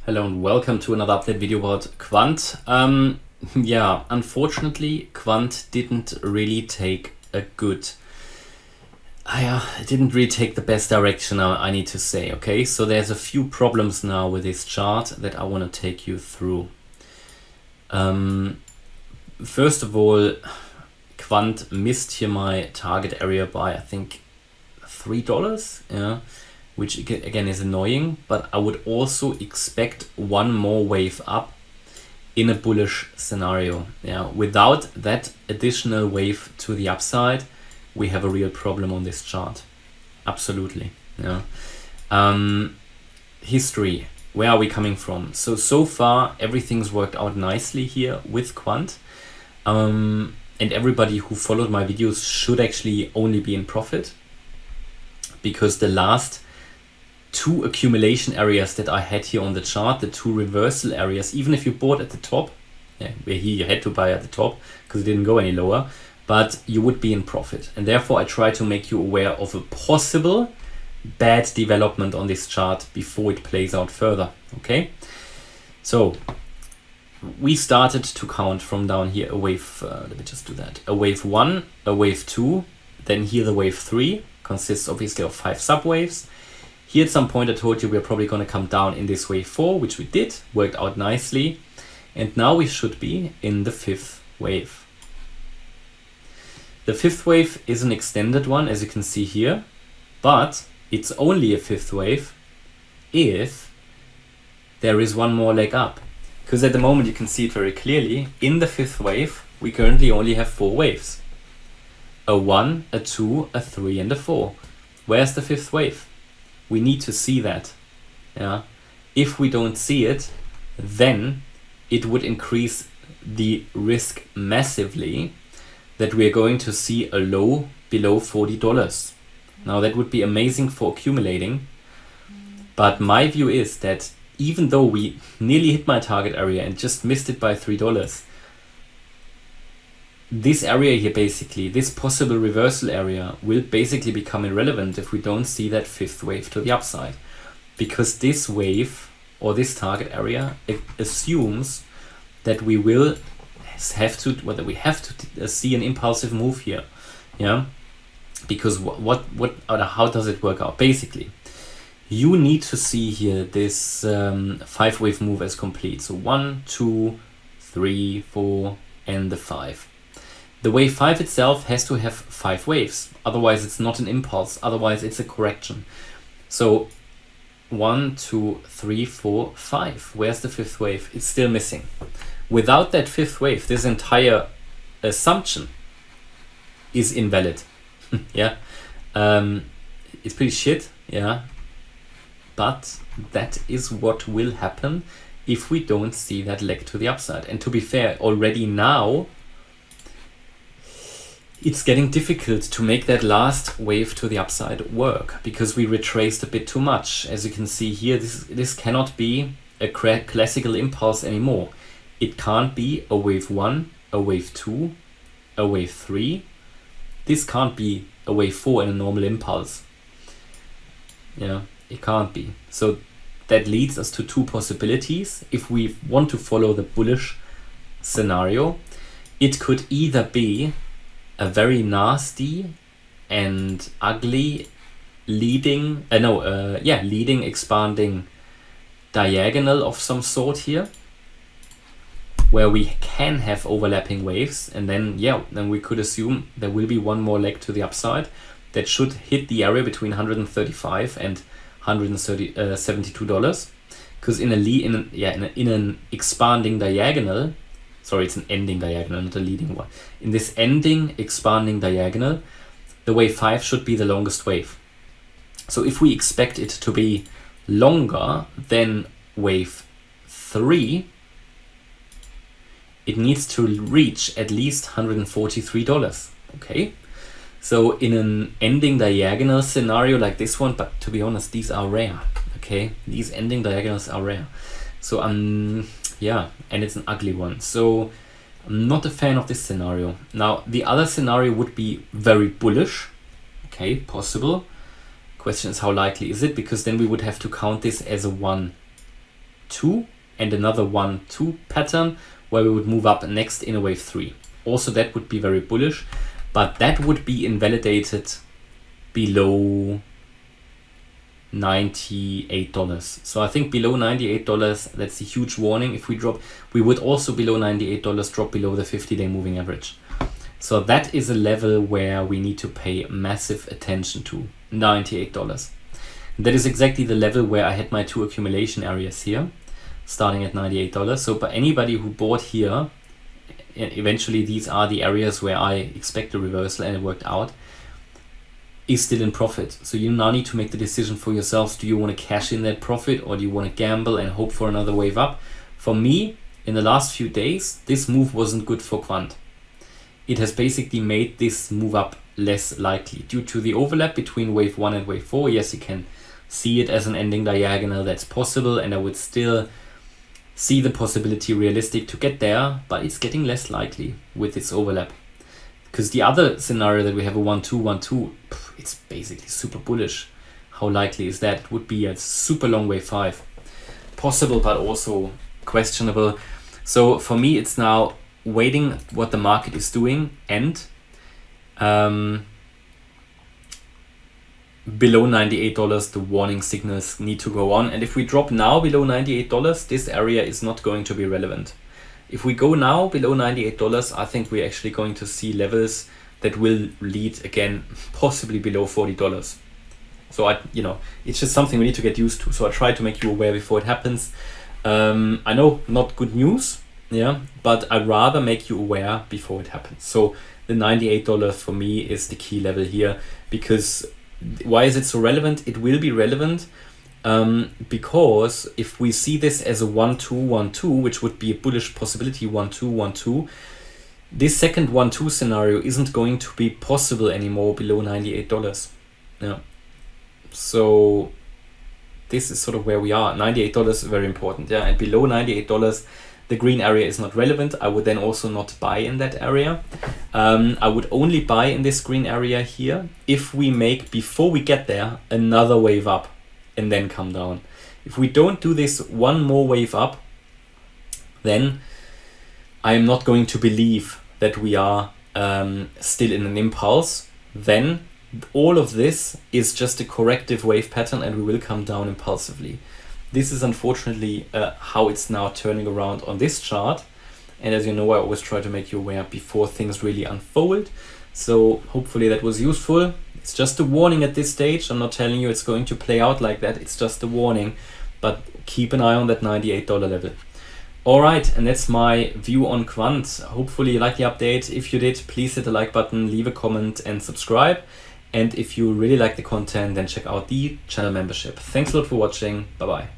Hello and welcome to another update video about Quant. Yeah, unfortunately, Quant didn't really take a good, it didn't really take the best direction, I need to say, okay? So there's a few problems now with this chart that I want to take you through. First of all, Quant missed here my target area by, I think, $3, yeah, which again is annoying, but I would also expect one more wave up in a bullish scenario. Yeah, without that additional wave to the upside, we have a real problem on this chart. Absolutely. Yeah. History. Where are we coming from? So far everything's worked out nicely here with Quant. And everybody who followed my videos should actually only be in profit, because the last two accumulation areas that I had here on the chart, the two reversal areas, even if you bought at the top, yeah, where here you had to buy at the top because it didn't go any lower, but you would be in profit. And therefore I try to make you aware of a possible bad development on this chart before it plays out further. Okay, so we started to count from down here a wave, let me just do that, a wave 1, a wave 2, then here the wave 3 consists obviously of 5 subwaves. Here at some point I told you we're probably going to come down in this wave 4, which we did, worked out nicely. And now we should be in the 5th wave. The 5th wave is an extended one, as you can see here, but it's only a 5th wave if there is one more leg up. Because at the moment you can see it very clearly, in the 5th wave we currently only have 4 waves. A 1, a 2, a 3 and a 4. Where's the 5th wave? We need to see that. Yeah. If we don't see it, then it would increase the risk massively that we are going to see a low below $40. Now that would be amazing for accumulating, but my view is that even though we nearly hit my target area and just missed it by $3, this area here, basically, this possible reversal area, will basically become irrelevant if we don't see that 5th wave to the upside. Because this wave, or this target area, assumes that we will have to see an impulsive move here. Yeah? Because how does it work out? Basically, you need to see here this 5 wave move as complete. So 1, 2, 3, 4, and the 5. The wave 5 itself has to have 5 waves, otherwise it's not an impulse, otherwise it's a correction. So 1, 2, 3, 4, 5. Where's the 5th wave? It's still missing. Without that 5th wave, this entire assumption is invalid. Yeah, it's pretty shit, yeah, but that is what will happen if we don't see that leg to the upside. And to be fair, already now it's getting difficult to make that last wave to the upside work, because we retraced a bit too much. As you can see here, this cannot be a classical impulse anymore. It can't be a wave 1, a wave 2, a wave 3. This can't be a wave 4 in a normal impulse. Yeah, it can't be. So that leads us to two possibilities. If we want to follow the bullish scenario, it could either be a very nasty and ugly leading expanding diagonal of some sort here, where we can have overlapping waves, and then we could assume there will be one more leg to the upside that should hit the area between $135 and $172, because in an expanding diagonal, sorry, it's an ending diagonal, not a leading one. In this ending expanding diagonal, the wave 5 should be the longest wave. So if we expect it to be longer than wave 3, it needs to reach at least $143. Okay, so in an ending diagonal scenario like this one, but to be honest, these are rare. Okay, these ending diagonals are rare. So yeah, and it's an ugly one. So I'm not a fan of this scenario. Now the other scenario would be very bullish. Okay, possible. Question is, how likely is it? Because then we would have to count this as a 1 2 and another 1-2 pattern where we would move up next in a wave 3. Also, that would be very bullish, but that would be invalidated below $98. So I think below $98, that's a huge warning. If we drop, we would also below $98 drop below the 50-day moving average. So that is a level where we need to pay massive attention to, $98. That is exactly the level where I had my 2 accumulation areas here, starting at $98. So by anybody who bought here, eventually these are the areas where I expect a reversal and it worked out, is still in profit. So you now need to make the decision for yourselves. Do you want to cash in that profit, or do you want to gamble and hope for another wave up? For me, in the last few days, this move wasn't good for Quant. It has basically made this move up less likely due to the overlap between wave 1 and wave 4. Yes, you can see it as an ending diagonal, that's possible, and I would still see the possibility realistic to get there, but it's getting less likely with this overlap. Because the other scenario that we have a 1-2, 1-2, it's basically super bullish. How likely is that? It would be a super long wave 5. Possible, but also questionable. So for me, it's now waiting what the market is doing, and below $98, the warning signals need to go on. And if we drop now below $98, this area is not going to be relevant. If we go now below $98, I think we're actually going to see levels that will lead again, possibly below $40. So it's just something we need to get used to. So I try to make you aware before it happens. I know, not good news, yeah, but I'd rather make you aware before it happens. So the $98 for me is the key level here, because why is it so relevant? It will be relevant because if we see this as a 1-2, 1-2, which would be a bullish possibility, 1-2, 1-2, this second 1-2 scenario isn't going to be possible anymore below $98. Yeah. So this is sort of where we are. $98 is very important. Yeah, and below $98, the green area is not relevant. I would then also not buy in that area. I would only buy in this green area here if we make, before we get there, another wave up and then come down. If we don't do this one more wave up, then I am not going to believe that we are still in an impulse. Then all of this is just a corrective wave pattern and we will come down impulsively. This is unfortunately how it's now turning around on this chart. And as you know, I always try to make you aware before things really unfold. So hopefully that was useful. It's just a warning at this stage. I'm not telling you it's going to play out like that. It's just a warning. But keep an eye on that $98 level. All right, and that's my view on Quant. Hopefully you liked the update. If you did, please hit the like button, leave a comment and subscribe. And if you really like the content, then check out the channel membership. Thanks a lot for watching. Bye-bye.